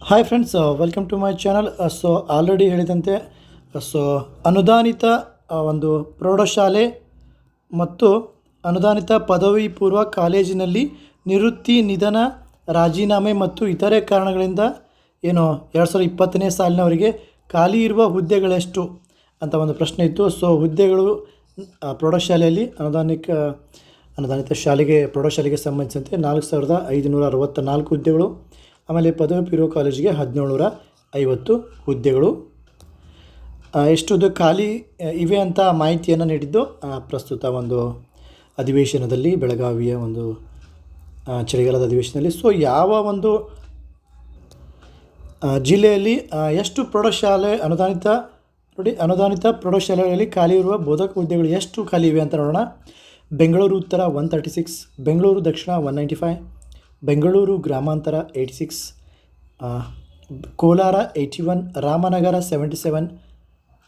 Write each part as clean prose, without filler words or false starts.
Hi friends, welcome to my channel. So already ಹೇಳಿದಂತೆ so ಅನುದಾನಿತ ಒಂದು ಪ್ರೌಢಶಾಲೆ ಮತ್ತು ಅನುದಾನಿತ ಪದವಿ ಪೂರ್ವ ಕಾಲೇಜಿನಲ್ಲಿ ನಿವೃತ್ತಿ, ನಿಧನ, ರಾಜೀನಾಮೆ ಮತ್ತು ಇತರೆ ಕಾರಣಗಳಿಂದ 2020ನೇ ಸಾಲಿನವರಿಗೆ ಖಾಲಿ ಇರುವ ಹುದ್ದೆಗಳೆಷ್ಟು ಅಂತ ಒಂದು ಪ್ರಶ್ನೆ ಇತ್ತು. ಸೊ ಹುದ್ದೆಗಳು ಪ್ರೌಢಶಾಲೆಯಲ್ಲಿ ಅನುದಾನಿತ ಪ್ರೌಢಶಾಲೆಗೆ ಸಂಬಂಧಿಸಿದಂತೆ 4564 ಹುದ್ದೆಗಳು. ಆಮೇಲೆ ಪದವಿ ಪೂರ್ವ ಕಾಲೇಜಿಗೆ 1750 ಹುದ್ದೆಗಳು. ಎಷ್ಟು ಹುದ್ದೆ ಖಾಲಿ ಇವೆ ಅಂತ ಮಾಹಿತಿಯನ್ನು ನೀಡಿದ್ದು ಪ್ರಸ್ತುತ ಒಂದು ಅಧಿವೇಶನದಲ್ಲಿ, ಬೆಳಗಾವಿಯ ಒಂದು ಚಳಿಗಾಲದ ಅಧಿವೇಶನದಲ್ಲಿ. ಸೊ ಯಾವ ಒಂದು ಜಿಲ್ಲೆಯಲ್ಲಿ ಎಷ್ಟು ಪ್ರೌಢಶಾಲೆ ಅನುದಾನಿತ ಪ್ರೌಢಶಾಲೆಗಳಲ್ಲಿ ಖಾಲಿ ಇರುವ ಬೋಧಕ ಹುದ್ದೆಗಳು ಎಷ್ಟು ಖಾಲಿ ಇವೆ ಅಂತ ನೋಡೋಣ. ಬೆಂಗಳೂರು ಉತ್ತರ 136, ಬೆಂಗಳೂರು ದಕ್ಷಿಣ 195, ಬೆಂಗಳೂರು ಗ್ರಾಮಾಂತರ 86, ಕೋಲಾರ 81, ರಾಮನಗರ 77,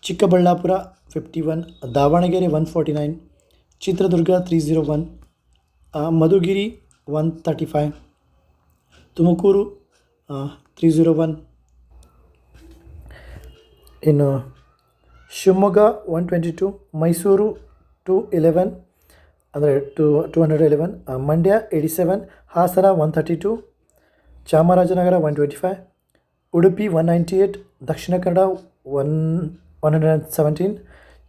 ಚಿಕ್ಕಬಳ್ಳಾಪುರ 51, ದಾವಣಗೆರೆ 149, ಚಿತ್ರದುರ್ಗ 301, ಮಧುಗಿರಿ 135, ತುಮಕೂರು 301, ಇನ್ನು ಶಿವಮೊಗ್ಗ 122, ಮೈಸೂರು 211 ಅಂದರೆ 211, ಮಂಡ್ಯ 87, ಹಾಸನ 132, ಚಾಮರಾಜನಗರ 125, ಉಡುಪಿ 198, ದಕ್ಷಿಣ ಕನ್ನಡ 117,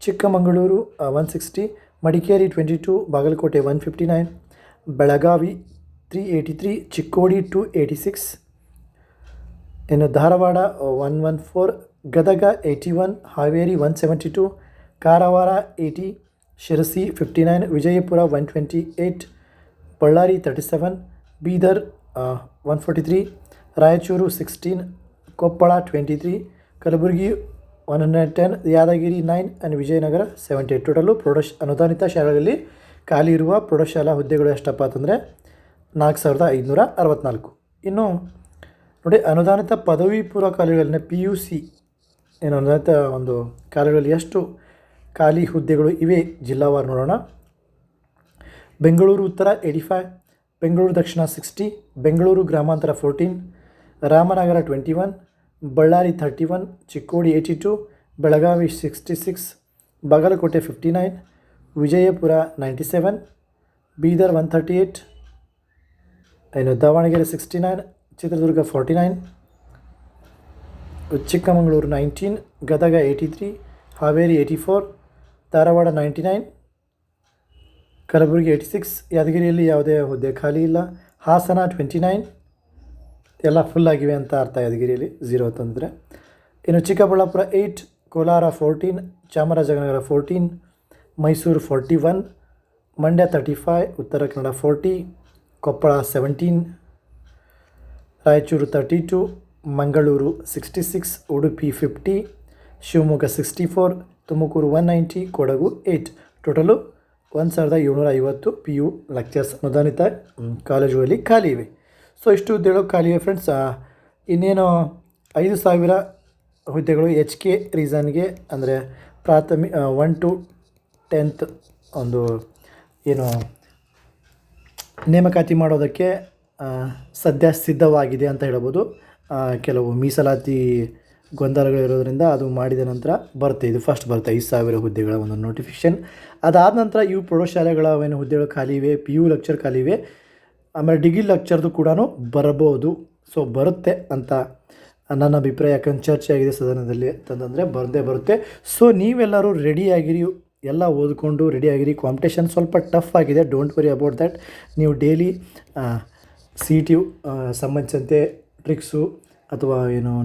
ಚಿಕ್ಕಮಗಳೂರು 160, ಮಡಿಕೇರಿ 22, ಬಾಗಲಕೋಟೆ 159, ಬೆಳಗಾವಿ 383, ಚಿಕ್ಕೋಡಿ 286, ಇನ್ನು ಧಾರವಾಡ 114, ಗದಗ 81, ಹಾವೇರಿ 172, ಕಾರವಾರ 80, ಶಿರಸಿ 59, ವಿಜಯಪುರ 128, ಬಳ್ಳಾರಿ 37, ಬೀದರ್ 143, ರಾಯಚೂರು 16, ಕೊಪ್ಪಳ 23, ಕಲಬುರಗಿ 110, ಯಾದಗಿರಿ 9 ಆ್ಯಂಡ್ ವಿಜಯನಗರ 78. ಟೋಟಲು ಅನುದಾನಿತ ಶಾಲೆಗಳಲ್ಲಿ ಖಾಲಿ ಇರುವ ಪ್ರೌಢಶಾಲಾ ಹುದ್ದೆಗಳು ಎಷ್ಟಪ್ಪ ಅಂತಂದರೆ 4564. ಇನ್ನು ನೋಡಿ, ಅನುದಾನಿತ ಪದವಿ ಪೂರ್ವ ಕಾಲೇಜುಗಳನ್ನ PUC ಅನುದಾನಿತ ಒಂದು ಕಾಲೇಜುಗಳಲ್ಲಿ ಎಷ್ಟು ಖಾಲಿ ಹುದ್ದೆಗಳು ಇವೆ ಜಿಲ್ಲಾವಾರು ನೋಡೋಣ. ಬೆಂಗಳೂರು ಉತ್ತರ 85, ಬೆಂಗಳೂರು ದಕ್ಷಿಣ 60, ಬೆಂಗಳೂರು ಗ್ರಾಮಾಂತರ 14, ರಾಮನಗರ 21, ಬಳ್ಳಾರಿ 31, ಚಿಕ್ಕೋಡಿ 82, ಬೆಳಗಾವಿ 66, ಬಾಗಲಕೋಟೆ 59, ವಿಜಯಪುರ 97, ಬೀದರ್ 138, ಇನ್ನು ದಾವಣಗೆರೆ 69, ಚಿತ್ರದುರ್ಗ 49, ಚಿಕ್ಕಮಗಳೂರು 19, ಗದಗ 83, ಹಾವೇರಿ 84, ಧಾರವಾಡ 99, ಕಲಬುರಗಿ 86, ಯಾದಗಿರಿಯಲ್ಲಿ ಯಾವುದೇ ಹುದ್ದೆ ಖಾಲಿ ಇಲ್ಲ. ಹಾಸನ 29, ಎಲ್ಲ ಫುಲ್ ಆಗಿವೆ ಅಂತ ಅರ್ಥ. ಯಾದಗಿರಿಯಲ್ಲಿ 0 ಅಂತಂದರೆ. ಇನ್ನು Chikkaballapur 8, Kolar 14, Chamarajanagar 14, Mysuru 41, Mandya 35, Uttara Kannada 40, Koppal 17, Raichur 32, Mangaluru 66, Udupi 50, Shivamogga 64, Tumakuru 190, Kodagu 8. Total 1750 PU lectures ಅನುದಾನಿತ ಕಾಲೇಜುಗಳಲ್ಲಿ ಖಾಲಿ ಇವೆ. ಸೊ ಇಷ್ಟು ಹುದ್ದೆಗಳು ಖಾಲಿ ಇವೆ ಫ್ರೆಂಡ್ಸ್. ಇನ್ನೇನು 5000 ಹುದ್ದೆಗಳು HK ರೀಸನ್ಗೆ ಅಂದರೆ 1 to 10th ಒಂದು ನೇಮಕಾತಿ ಮಾಡೋದಕ್ಕೆ ಸದ್ಯ ಸಿದ್ಧವಾಗಿದೆ ಅಂತ ಹೇಳ್ಬೋದು. ಕೆಲವು ಮೀಸಲಾತಿ ಗೊಂದಲಗಳಿರೋದ್ರಿಂದ ಅದು ಮಾಡಿದ ನಂತರ ಬರುತ್ತೆ, ಇದು ಫಸ್ಟ್ ಬರುತ್ತೆ 5000 ಹುದ್ದೆಗಳ ಒಂದು ನೋಟಿಫಿಕೇಷನ್. ಅದಾದ ನಂತರ ಇವು ಪ್ರೌಢಶಾಲೆಗಳ ಹುದ್ದೆಗಳು ಖಾಲಿ ಇವೆ, PU ಲೆಕ್ಚರ್ ಖಾಲಿ ಇವೆ, ಆಮೇಲೆ ಡಿಗ್ರಿ ಲೆಕ್ಚರ್ದು ಕೂಡ ಬರಬಹುದು. ಸೊ ಬರುತ್ತೆ ಅಂತ ನನ್ನ ಅಭಿಪ್ರಾಯ. ಯಾಕಂದ್ರೆ ಚರ್ಚೆ ಆಗಿದೆ ಸದನದಲ್ಲಿ ಅಂತಂದರೆ ಬರುತ್ತೆ. ಸೊ ನೀವೆಲ್ಲರೂ ರೆಡಿಯಾಗಿರಿ, ಎಲ್ಲ ಓದ್ಕೊಂಡು ರೆಡಿಯಾಗಿರಿ. ಕಾಂಪಿಟೇಷನ್ ಸ್ವಲ್ಪ ಟಫ್ ಆಗಿದೆ, ಡೋಂಟ್ ವರಿ ಅಬೌಟ್ ದ್ಯಾಟ್. ನೀವು ಡೈಲಿ CET ಸಂಬಂಧಿಸಿದಂತೆ ಟ್ರಿಕ್ಸು ಅಥವಾ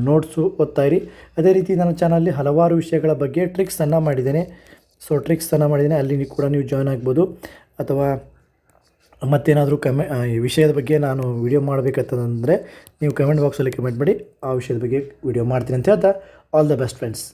ನೋಟ್ಸು ಓದ್ತಾಯಿರಿ. ಅದೇ ರೀತಿ ನನ್ನ ಚಾನಲ್ಲಿ ಹಲವಾರು ವಿಷಯಗಳ ಬಗ್ಗೆ ಟ್ರಿಕ್ಸನ್ನು ಮಾಡಿದ್ದೇನೆ. ಅಲ್ಲಿ ಕೂಡ ನೀವು ಜಾಯ್ನ್ ಆಗ್ಬೋದು. ಅಥವಾ ಮತ್ತೇನಾದರೂ ಈ ವಿಷಯದ ಬಗ್ಗೆ ನಾನು ವಿಡಿಯೋ ಮಾಡಬೇಕಂತಂದರೆ ನೀವು ಕಮೆಂಟ್ ಬಾಕ್ಸಲ್ಲಿ ಕಮೆಂಟ್ ಮಾಡಿ, ಆ ವಿಷಯದ ಬಗ್ಗೆ ವಿಡಿಯೋ ಮಾಡ್ತೀನಿ ಅಂತ ಹೇಳ್ತಾ, ಆಲ್ ದ ಬೆಸ್ಟ್ ಫ್ರೆಂಡ್ಸ್.